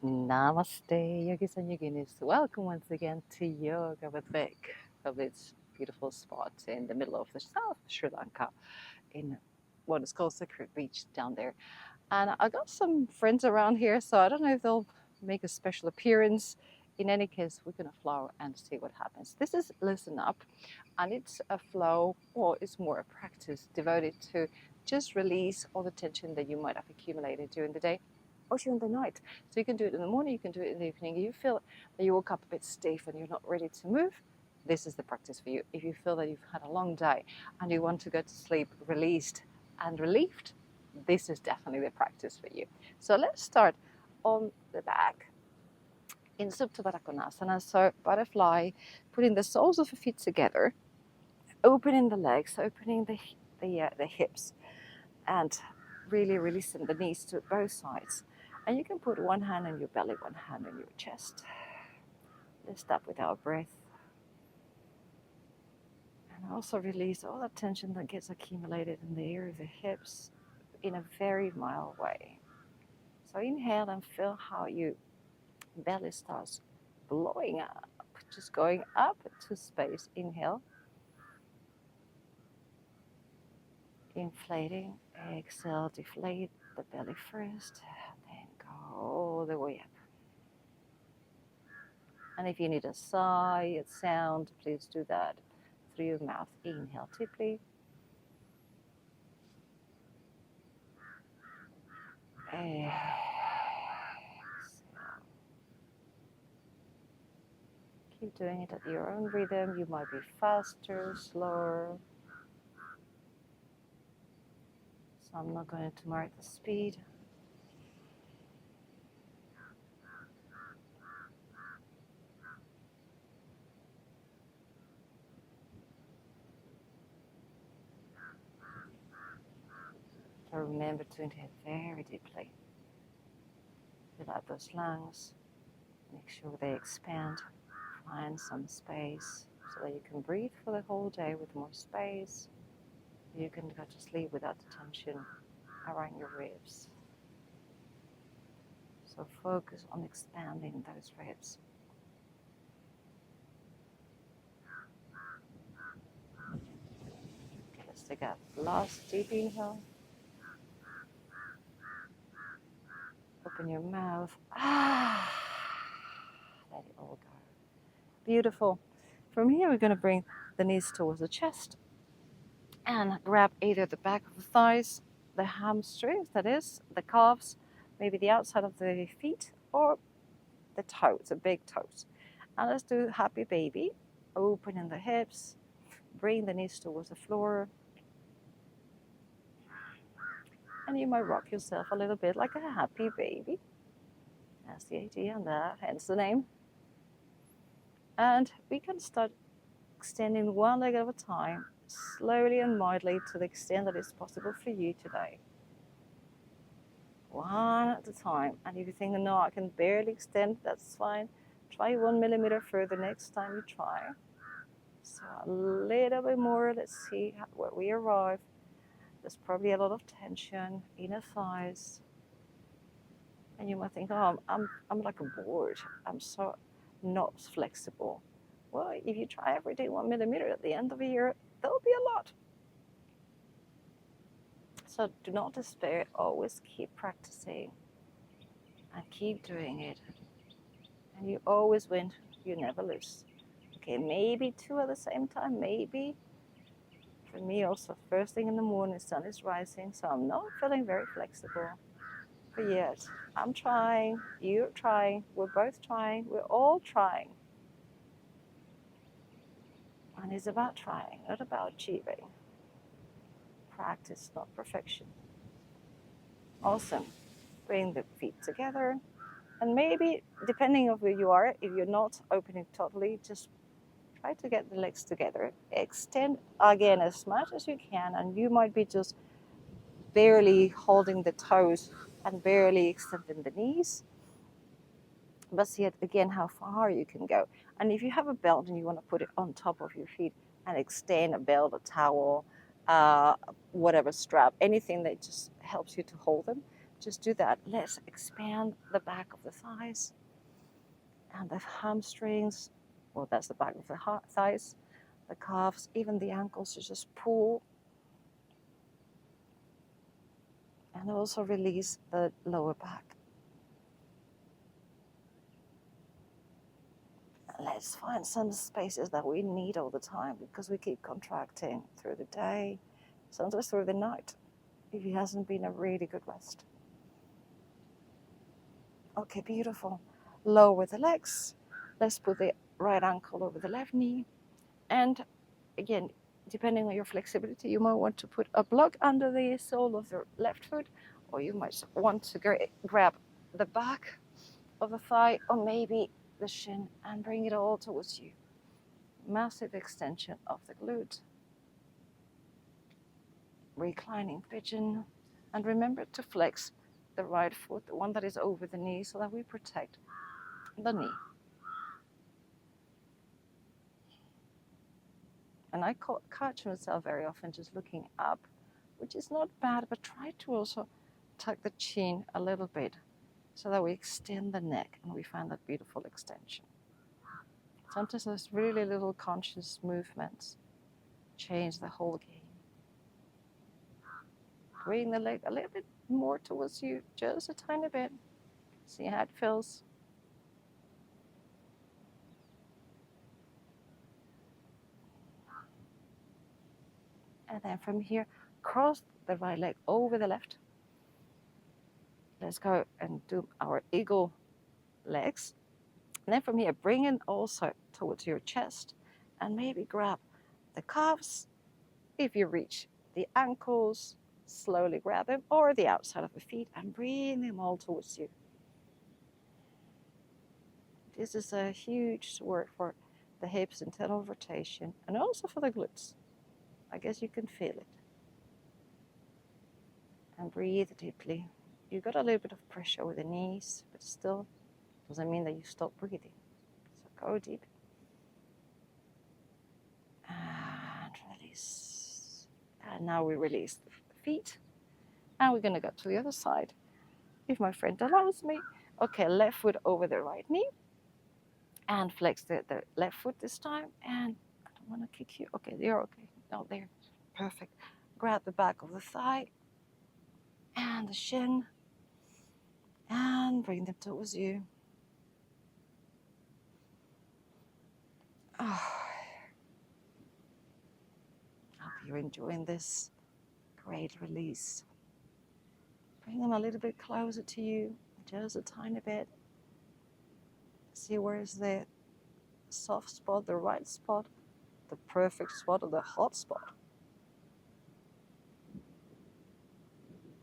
Namaste, yogis and yoginis. Welcome once again to Yoga with Vic from its beautiful spot in the middle of the South Sri Lanka in what is called Secret Beach down there. And I got some friends around here, so I don't know if they'll make a special appearance. In any case, we're going to flow and see what happens. This is Listen Up, and it's a flow, or it's more a practice devoted to just release all the tension that you might have accumulated during the day or during the night. So you can do it in the morning, you can do it in the evening. If you feel that you woke up a bit stiff and you're not ready to move, this is the practice for you. If you feel that you've had a long day and you want to go to sleep released and relieved, this is definitely the practice for you. So let's start on the back in Supta Baddha Konasana. So butterfly, putting the soles of the feet together, opening the legs, opening the hips, and really releasing the knees to both sides. And you can put one hand on your belly, one hand on your chest. Lift up with our breath. And also release all the tension that gets accumulated in the area of the hips in a very mild way. So inhale and feel how your belly starts blowing up, just going up to space. Inhale. Inflating. Exhale, deflate the belly first, then go all the way up. And if you need a sigh, a sound, please do that through your mouth. Inhale deeply. Exhale. Keep doing it at your own rhythm. You might be faster, slower. So I'm not going to mark the speed. So remember to inhale very deeply. Fill out those lungs. Make sure they expand. Find some space so that you can breathe for the whole day with more space. You can go to sleep without the tension around your ribs. So focus on expanding those ribs. Okay, let's take a last deep inhale. Open your mouth. Let it all go. Beautiful. From here, we're going to bring the knees towards the chest and grab either the back of the thighs, the hamstrings, that is, the calves, maybe the outside of the feet, or the toes, the big toes. And let's do happy baby. Opening the hips, bring the knees towards the floor. And you might rock yourself a little bit like a happy baby. That's the idea, and hence the name. And we can start extending one leg at a time, slowly and mildly to the extent that is possible for you today. One at a time. And if you think, no, I can barely extend, that's fine. Try 1 millimeter further next time you try. So a little bit more, let's see where we arrive. There's probably a lot of tension in the thighs. And you might think, oh, I'm like a board. I'm so not flexible. Well, if you try every day 1 millimeter at the end of a year, there'll be a lot. So do not despair. Always keep practicing and keep doing it. And you always win. You never lose. Okay, maybe 2 at the same time, maybe. For me also, first thing in the morning, sun is rising, so I'm not feeling very flexible. But yet, I'm trying, you're trying, we're both trying, we're all trying. And it's about trying, not about achieving. Practice, not perfection. Awesome. Bring the feet together. And maybe, depending on where you are, if you're not opening totally, just try to get the legs together. Extend again as much as you can, and you might be just barely holding the toes and barely extending the knees. But see again how far you can go. And if you have a belt and you want to put it on top of your feet and extend a belt, a towel, whatever strap, anything that just helps you to hold them, just do that. Let's expand the back of the thighs and the hamstrings. Well, that's the back of the thighs, the calves, even the ankles. You just pull. And also release the lower back. Let's find some spaces that we need all the time because we keep contracting through the day, sometimes through the night, if it hasn't been a really good rest. Okay, beautiful. Lower the legs. Let's put the right ankle over the left knee. And again, depending on your flexibility, you might want to put a block under the sole of the left foot, or you might want to grab the back of the thigh, or maybe the shin, and bring it all towards you. Massive extension of the glute. Reclining pigeon. And remember to flex the right foot, the one that is over the knee, so that we protect the knee. And I catch myself very often just looking up, which is not bad, but try to also tuck the chin a little bit so that we extend the neck and we find that beautiful extension. Sometimes those really little conscious movements change the whole game. Bring the leg a little bit more towards you, just a tiny bit. See how it feels. And then from here, cross the right leg over the left. Let's go and do our eagle legs. And then from here, bring it also towards your chest and maybe grab the calves. If you reach the ankles, slowly grab them, or the outside of the feet, and bring them all towards you. This is a huge work for the hips, internal rotation, and also for the glutes. I guess you can feel it. And breathe deeply. You got a little bit of pressure with the knees, but still doesn't mean that you stop breathing. So go deep. And release. And now we release the feet. And we're going to go to the other side, if my friend allows me. Okay, left foot over the right knee. And flex the left foot this time. And I don't want to kick you. Okay, you're okay. No, there. Perfect. Grab the back of the thigh and the shin. And bring them towards you. Oh. Hope you're enjoying this great release. Bring them a little bit closer to you, just a tiny bit. See where is the soft spot, the right spot, the perfect spot, or the hot spot.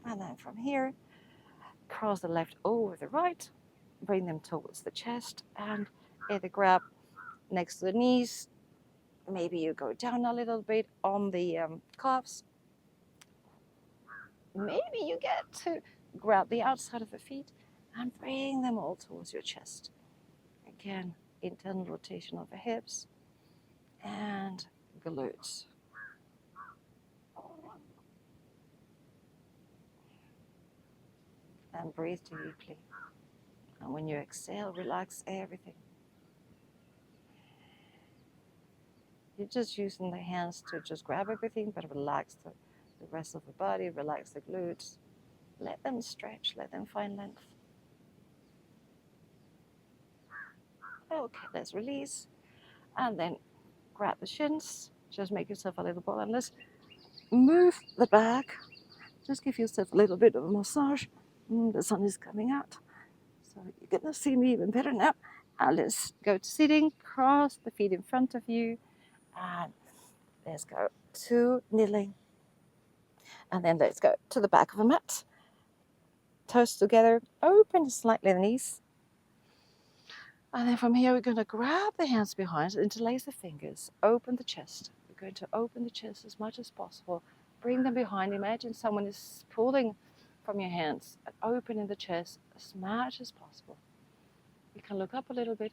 And then from here, cross the left over the right, bring them towards the chest, and either grab next to the knees. Maybe you go down a little bit on the calves. Maybe you get to grab the outside of the feet and bring them all towards your chest. Again, internal rotation of the hips and glutes. And breathe deeply. And when you exhale, relax everything. You're just using the hands to just grab everything, but relax the rest of the body, relax the glutes. Let them stretch, let them find length. Okay, let's release. And then grab the shins. Just make yourself a little ball. And let's move the back. Just give yourself a little bit of a massage. The sun is coming out. So you're going to see me even better now. And let's go to sitting. Cross the feet in front of you. And let's go to kneeling. And then let's go to the back of the mat. Toes together. Open slightly the knees. And then from here, we're going to grab the hands behind, interlace the fingers, open the chest. We're going to open the chest as much as possible. Bring them behind. Imagine someone is pulling from your hands and opening the chest as much as possible. You can look up a little bit.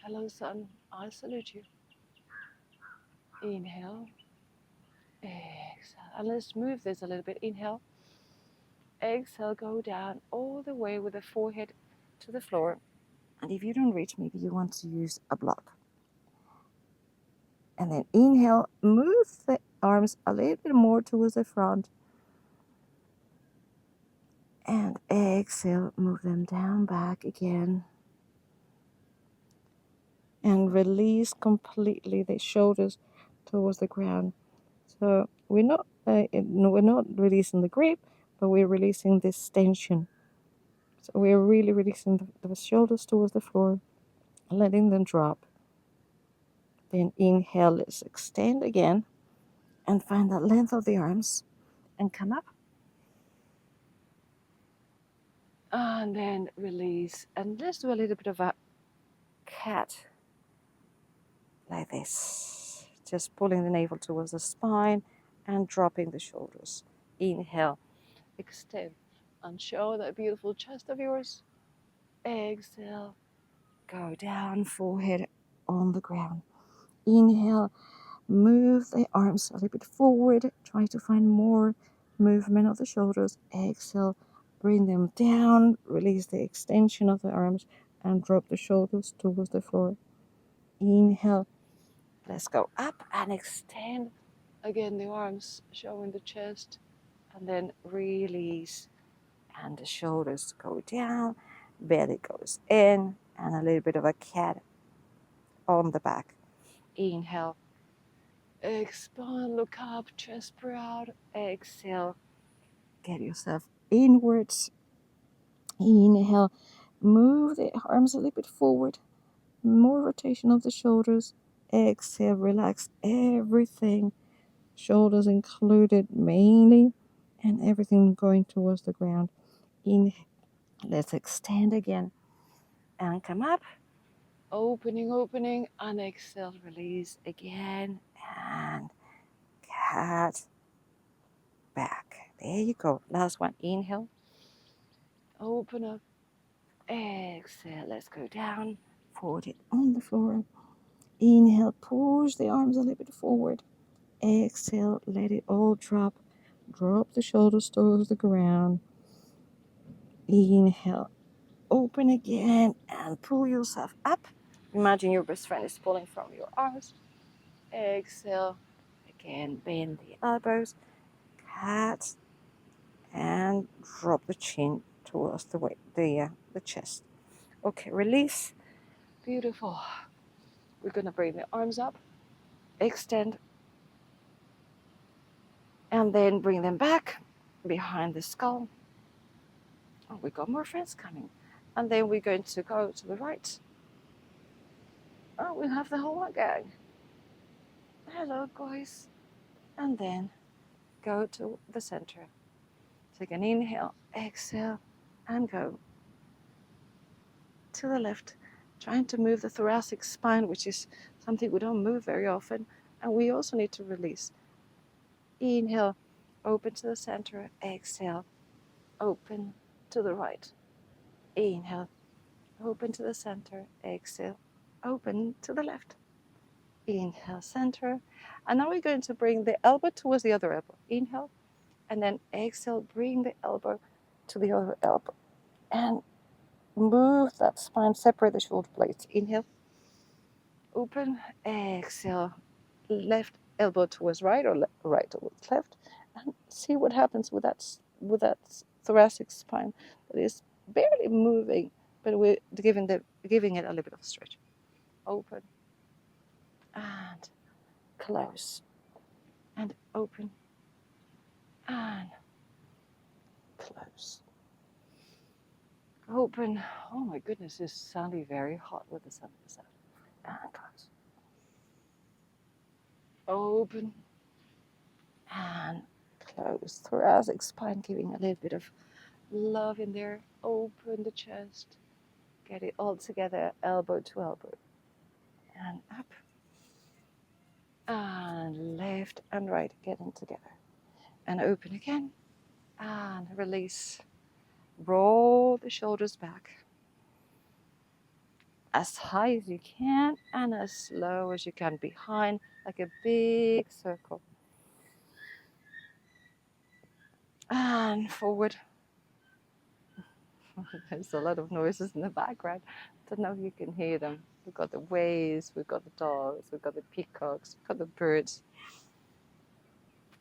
Hello, sun. I salute you. Inhale. Exhale. And let's move this a little bit. Inhale. exhale, go down all the way with the forehead to the floor. And if you don't reach, maybe you want to use a block. And then inhale, move the arms a little bit more towards the front. And exhale, move them down, back again. And release completely the shoulders towards the ground. So we're not releasing the grip, but we're releasing this tension. So we're really releasing the shoulders towards the floor, letting them drop. Then inhale, let's extend again and find the length of the arms and come up. And then release. And let's do a little bit of a cat like this. Just pulling the navel towards the spine and dropping the shoulders. Inhale, extend and show that beautiful chest of yours. Exhale, go down, forehead on the ground. Inhale, move the arms a little bit forward. Try to find more movement of the shoulders. Exhale, bring them down. Release the extension of the arms and drop the shoulders towards the floor. Inhale, let's go up and extend. Again, the arms showing the chest. And then release. And the shoulders go down. Belly goes in. And a little bit of a cat on the back. Inhale. Expand, look up, chest proud. Exhale. Get yourself inwards. Inhale. Move the arms a little bit forward. More rotation of the shoulders. Exhale. Relax everything. Shoulders included mainly. And everything going towards the ground. Inhale. Let's extend again. And come up. Opening. And exhale. Release again. And cat. Back. There you go. Last one. Inhale. Open up. Exhale. Let's go down. Forward on the floor. Inhale. Push the arms a little bit forward. Exhale. Let it all drop. Drop the shoulders towards the ground. Inhale. Open again and pull yourself up. Imagine your best friend is pulling from your arms. Exhale. Again, bend the elbows. Cat. And drop the chin towards the chest. Okay, release. Beautiful. We're going to bring the arms up, extend, and then bring them back behind the skull. Oh, we got more friends coming. And then we're going to go to the right. Oh, we have the whole gang. Hello, guys. And then go to the center. Take an inhale, exhale, and go to the left. Trying to move the thoracic spine, which is something we don't move very often. And we also need to release. Inhale, open to the center. Exhale, open to the right. Inhale, open to the center. Exhale, open to the left. Inhale, center. And now we're going to bring the elbow towards the other elbow. Inhale, and then exhale, bring the elbow to the other elbow. And move that spine, separate the shoulder blades. Inhale, open, exhale, left elbow towards right or right towards left. And see what happens with that thoracic spine that is barely moving, but we're giving it a little bit of stretch. Open and close and open and close. Open. Oh my goodness, it's sounding very hot with the sun. And close. Open and close. Thoracic spine, giving a little bit of love in there. Open the chest. Get it all together, elbow to elbow. And up. And left and right getting together. And open again. And release. Roll the shoulders back. As high as you can and as low as you can behind, like a big circle. And forward. There's a lot of noises in the background. Don't know if you can hear them. We've got the waves, we've got the dogs, we've got the peacocks, we've got the birds.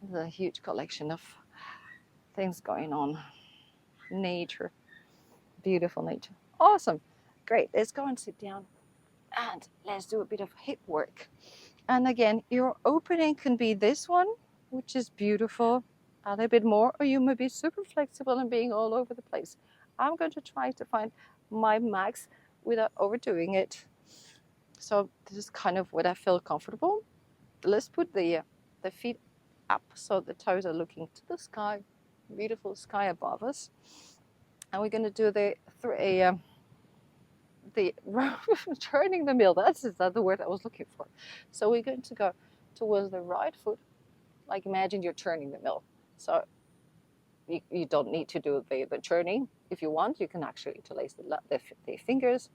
There's a huge collection of things going on. Nature, beautiful nature. Awesome. Great. Let's go and sit down and let's do a bit of hip work. And again, your opening can be this one, which is beautiful, a little bit more, or you may be super flexible and being all over the place. I'm going to try to find my max without overdoing it. So this is kind of what I feel comfortable. Let's put the feet up so the toes are looking to the sky, beautiful sky above us. And we're going to do the turning the mill. That's the word I was looking for. So we're going to go towards the right foot, like imagine you're turning the mill. So you don't need to do the churning. If you want, you can actually interlace the fingers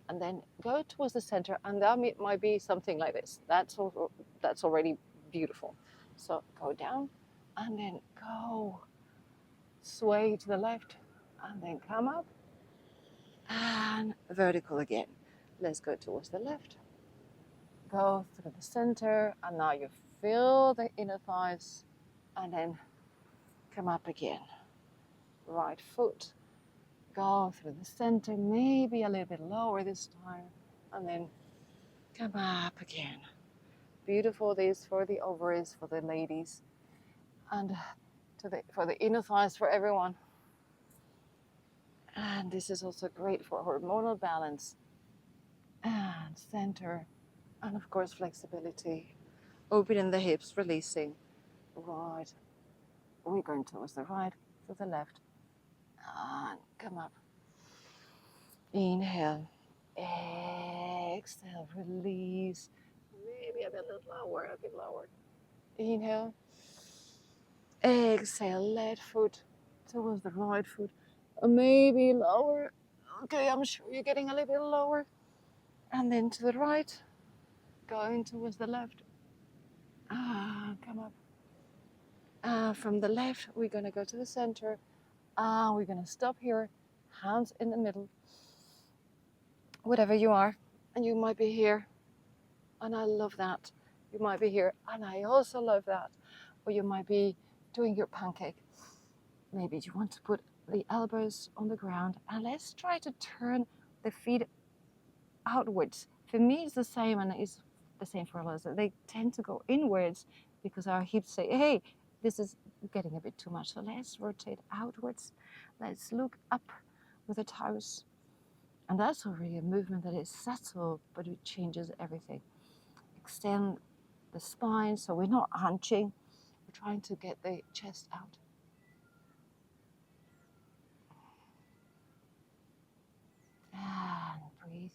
and then go towards the center, and that might be something like this. That's already beautiful. So go down and then go sway to the left and then come up and vertical again. Let's go towards the left, go through the center, and now you feel the inner thighs and then come up again. Right foot, go through the center, maybe a little bit lower this time, and then come up again. Beautiful this for the ovaries, for the ladies, and for the inner thighs for everyone. And this is also great for hormonal balance and center, and of course flexibility. Opening the hips, releasing. Right. We're going towards the right, to the left, and come up. Inhale. Exhale, release. Maybe a bit lower, a bit lower. Inhale. Exhale, left foot towards the right foot. Maybe lower. Okay, I'm sure you're getting a little bit lower. And then to the right, going towards the left. Come up. From the left, we're going to go to the center. We're going to stop here, hands in the middle. Whatever you are, and you might be here, and I love that. You might be here, and I also love that. Or you might be doing your pancake. Maybe you want to put the elbows on the ground, and let's try to turn the feet outwards. For me, it's the same, and it's the same for others. They tend to go inwards because our hips say, hey, this is getting a bit too much. So let's rotate outwards. Let's look up with the toes. And that's already a movement that is subtle, but it changes everything. Extend the spine so we're not hunching. We're trying to get the chest out. And breathe.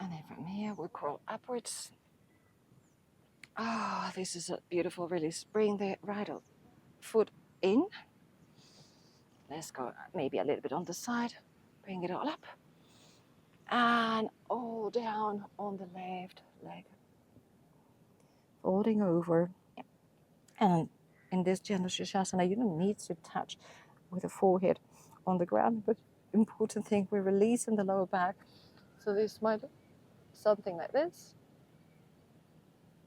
And then from here, we crawl upwards. This is a beautiful release. Bring the right foot in. Let's go maybe a little bit on the side. Bring it all up. And all down on the left leg. Folding over. And in this gentle Shirshasana, you don't need to touch with the forehead on the ground, but important thing, we're releasing the lower back. So this might look something like this.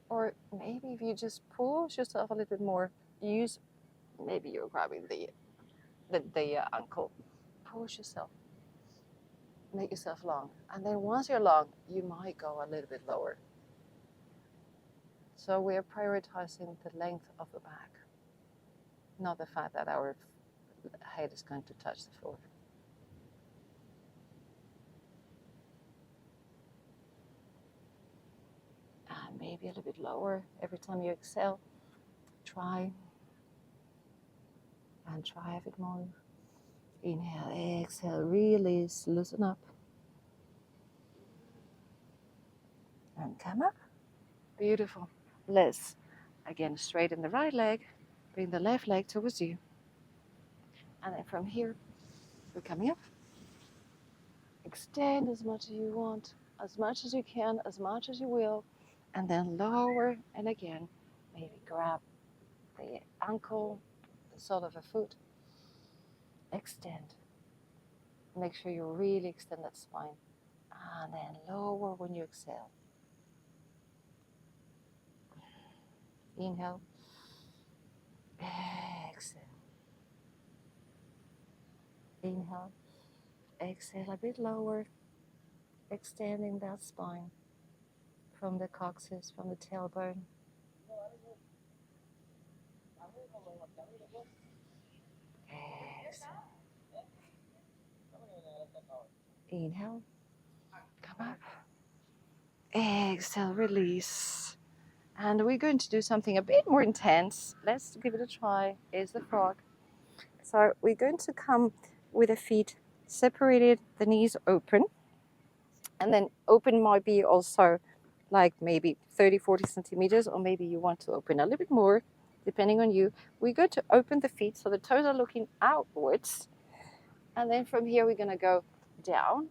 Or maybe if you just push yourself a little bit more, maybe you're grabbing the ankle. Push yourself. Make yourself long. And then once you're long, you might go a little bit lower. So we're prioritizing the length of the back, not the fact that our head is going to touch the floor. And maybe a little bit lower every time you exhale. Try. And try a bit more. Inhale, exhale, release, loosen up. And come up. Beautiful. Let's, again, straighten the right leg. Bring the left leg towards you. And then from here, we're coming up. Extend as much as you want, as much as you can, as much as you will. And then lower, and again, maybe grab the ankle, the sole of a foot, extend. Make sure you really extend that spine. And then lower when you exhale. Inhale. Exhale. Inhale. Exhale a bit lower. Extending that spine from the coccyx, from the tailbone. Exhale. Inhale. Come up. Exhale, release. And we're going to do something a bit more intense. Let's give it a try. Is the frog. So we're going to come with the feet separated, the knees open. And then open might be also like maybe 30, 40 centimeters, or maybe you want to open a little bit more, depending on you. We're going to open the feet so the toes are looking outwards. And then from here, we're going to go down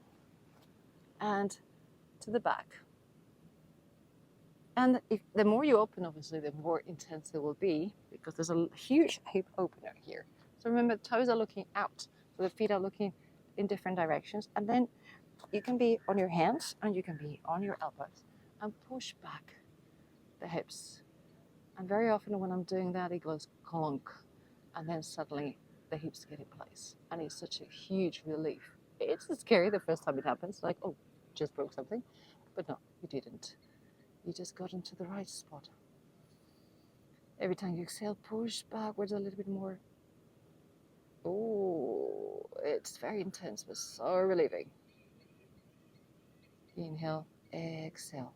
and to the back. And the more you open, obviously, the more intense it will be, because there's a huge hip opener here. So remember, the toes are looking out, so the feet are looking in different directions. And then you can be on your hands and you can be on your elbows and push back the hips. And very often when I'm doing that, it goes clunk, and then suddenly the hips get in place. And it's such a huge relief. It's scary the first time it happens, like, oh, just broke something. But no, you didn't. You just got into the right spot. Every time you exhale, push backwards a little bit more. Oh, it's very intense, but so relieving. Inhale, exhale.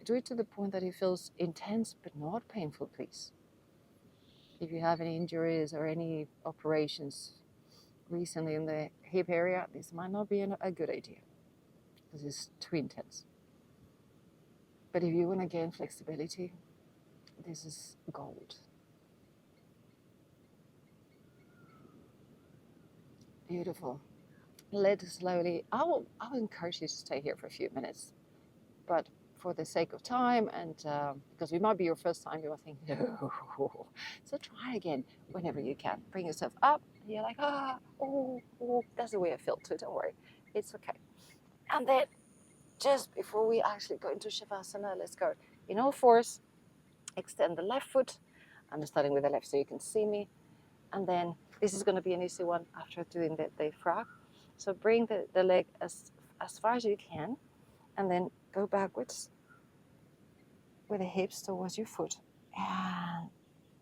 Do it to the point that it feels intense, but not painful, please. If you have any injuries or any operations recently in the hip area, this might not be a good idea, because it's too intense. But if you want to gain flexibility, this is gold. Beautiful. Let slowly, I'll encourage you to stay here for a few minutes, but for the sake of time, and because it might be your first time, you might think, no. So try again whenever you can. Bring yourself up. And you're like, oh, that's the way I feel too. Don't worry, it's okay. And then just before we actually go into Shavasana, let's go in all fours. Extend the left foot. I'm starting with the left so you can see me. And then this is going to be an easy one after doing the frog. So bring the leg as far as you can, and then go backwards with the hips towards your foot and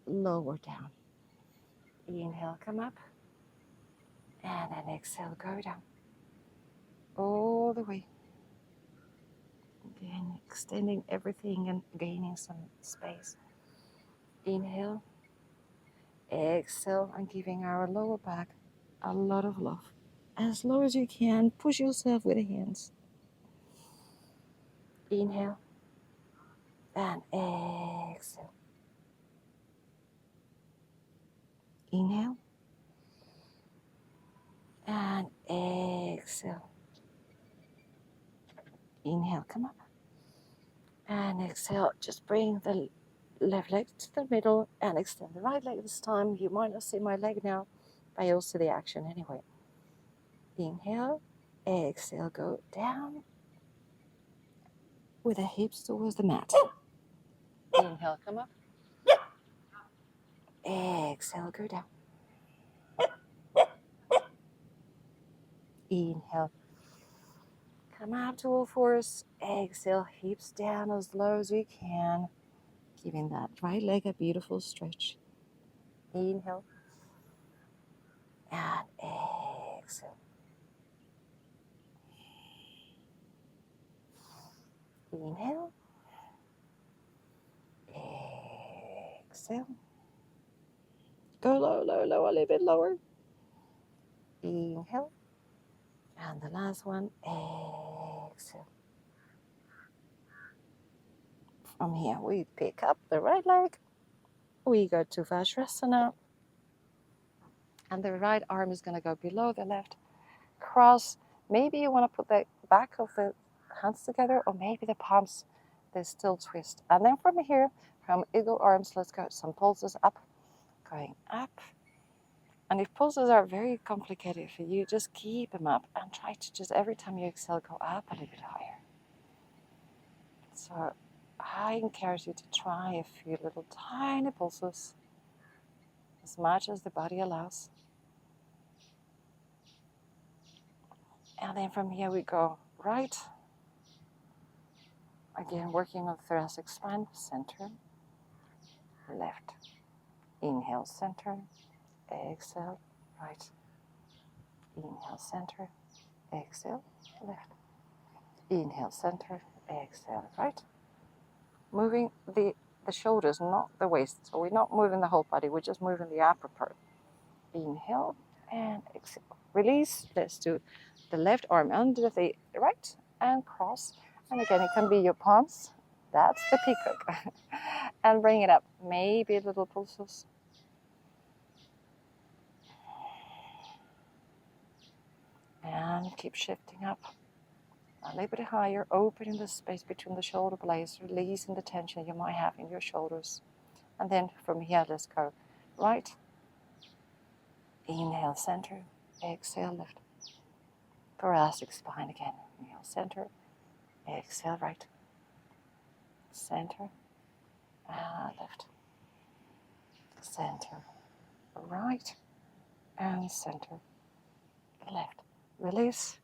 lower down. Inhale, come up, and then exhale, go down all the way. Again, extending everything and gaining some space. Inhale, exhale, and giving our lower back a lot of love. As low as you can, push yourself with the hands. Inhale and exhale. Inhale and exhale. Inhale, come up. And exhale, just bring the left leg to the middle and extend the right leg this time. You might not see my leg now, but you'll see the action anyway. Inhale, exhale, go down with the hips towards the mat. Inhale, come up. Exhale, go down. Inhale, come up to all fours. Exhale, hips down as low as you can, giving that right leg a beautiful stretch. Inhale and exhale. Inhale, exhale. Go low, low, low, a little bit lower. Inhale. And the last one, exhale. From here, we pick up the right leg. We go to Vajrasana. And the right arm is going to go below the left. Cross. Maybe you want to put the back of the hands together, or maybe the palms, they still twist. And then from here, from eagle arms, let's go some pulses up. Going up And if pulses are very complicated for you, just keep them up and try to just every time you exhale, go up a little bit higher. So I encourage you to try a few little tiny pulses, as much as the body allows. And then from here we go right. Again, working on the thoracic spine, center, left. Inhale, center, exhale, right. Inhale, center, exhale, left. Inhale, center, exhale, right. Moving the shoulders, not the waist. So we're not moving the whole body, we're just moving the upper part. Inhale and exhale. Release. Let's do the left arm under the right and cross. And again, it can be your palms. That's the peacock. And bring it up. Maybe little pulses. And keep shifting up. A little bit higher, opening the space between the shoulder blades, releasing the tension you might have in your shoulders. And then from here, let's go right. Inhale, center. Exhale, left. Thoracic spine again. Inhale, center. Exhale, right. Center. Left. Center. Right. And center. Left. Release.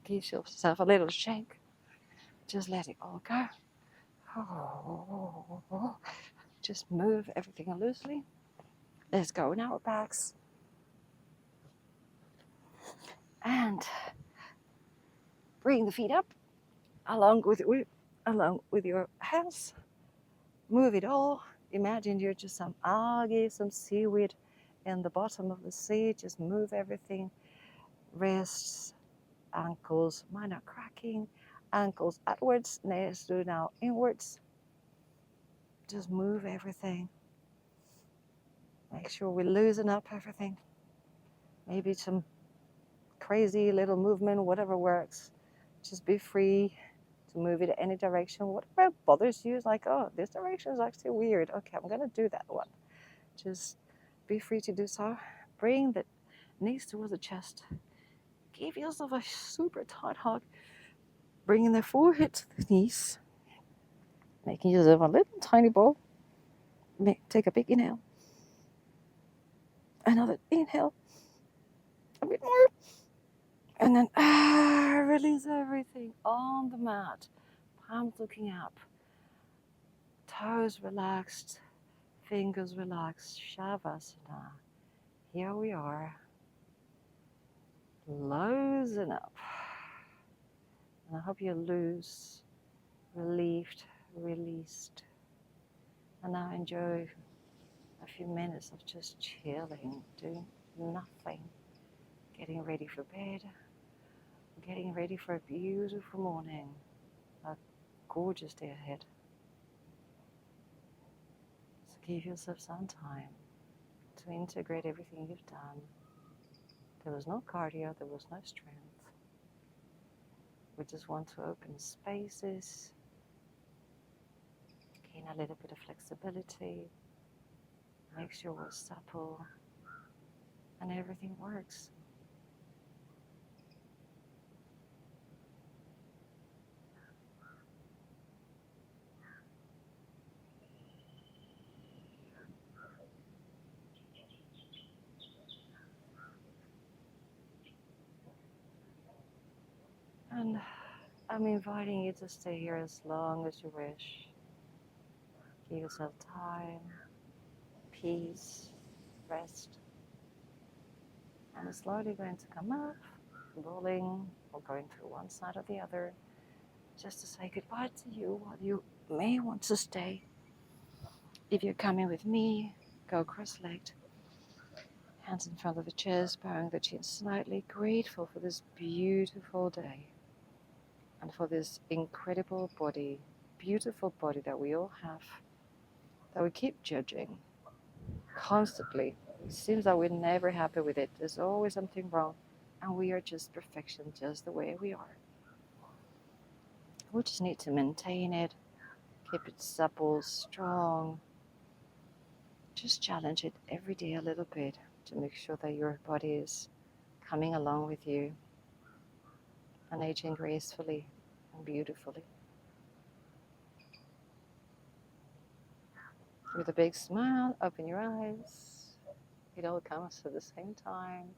Give yourself a little shake. Just let it all go. Just move everything loosely. Let's go on our backs. And bring the feet up along with your hands. Move it all. Imagine you're just some algae, some seaweed in the bottom of the sea. Just move everything. Wrists, ankles, minor cracking. Ankles outwards, knees do now inwards. Just move everything. Make sure we loosen up everything. Maybe some crazy little movement, whatever works. Just be free to move it any direction. Whatever bothers you, is like, oh, this direction is actually weird. Okay, I'm going to do that one. Just be free to do so. Bring the knees towards the chest. Give yourself a super tight hug. Bringing the forehead to the knees. Making yourself a little tiny ball. Take a big inhale. Another inhale. A bit more. And then release everything on the mat. Palms looking up. Toes relaxed. Fingers relaxed. Shavasana. Here we are. Loosen up. And I hope you're loose, relieved, released. And now enjoy a few minutes of just chilling, doing nothing. Getting ready for bed. Getting ready for a beautiful morning. A gorgeous day ahead. So give yourself some time to integrate everything you've done. There was no cardio, there was no strength. We just want to open spaces, gain a little bit of flexibility, make sure we're supple, and everything works. And I'm inviting you to stay here as long as you wish. Give yourself time, peace, rest. And it's slowly going to come up, rolling or going through one side or the other, just to say goodbye to you while you may want to stay. If you're coming with me, go cross-legged. Hands in front of the chest, bowing the chin slightly, grateful for this beautiful day and for this incredible body, beautiful body that we all have, that we keep judging constantly. It seems that we're never happy with it. There's always something wrong, and we are just perfection, just the way we are. We just need to maintain it, keep it supple, strong, Just challenge it every day a little bit to make sure that your body is coming along with you and aging gracefully and beautifully. With a big smile, open your eyes. It all comes at the same time.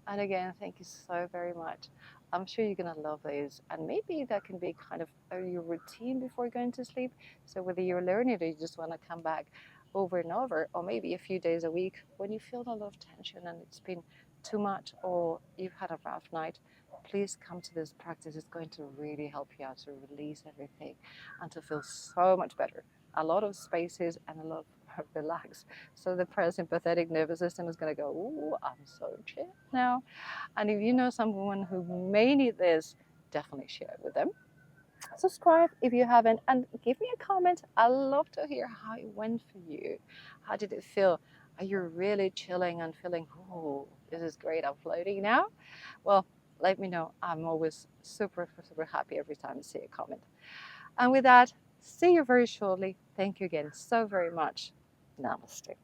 And again, thank you so very much. I'm sure you're going to love these. And maybe that can be kind of your routine before going to sleep. So whether you're learning or you just want to come back over and over, or maybe a few days a week when you feel a lot of tension and it's been too much or you've had a rough night, please come to this practice. It's going to really help you out to release everything and to feel so much better. A lot of spaces and a lot of relax. So the parasympathetic nervous system is going to go, ooh, I'm so chill now. And if you know someone who may need this, definitely share it with them. Subscribe if you haven't and give me a comment. I love to hear how it went for you. How did it feel? Are you really chilling and feeling, oh, this is great, I'm floating now? Well, let me know. I'm always super, super happy every time I see a comment. And with that, see you very shortly. Thank you again so very much. Namaste.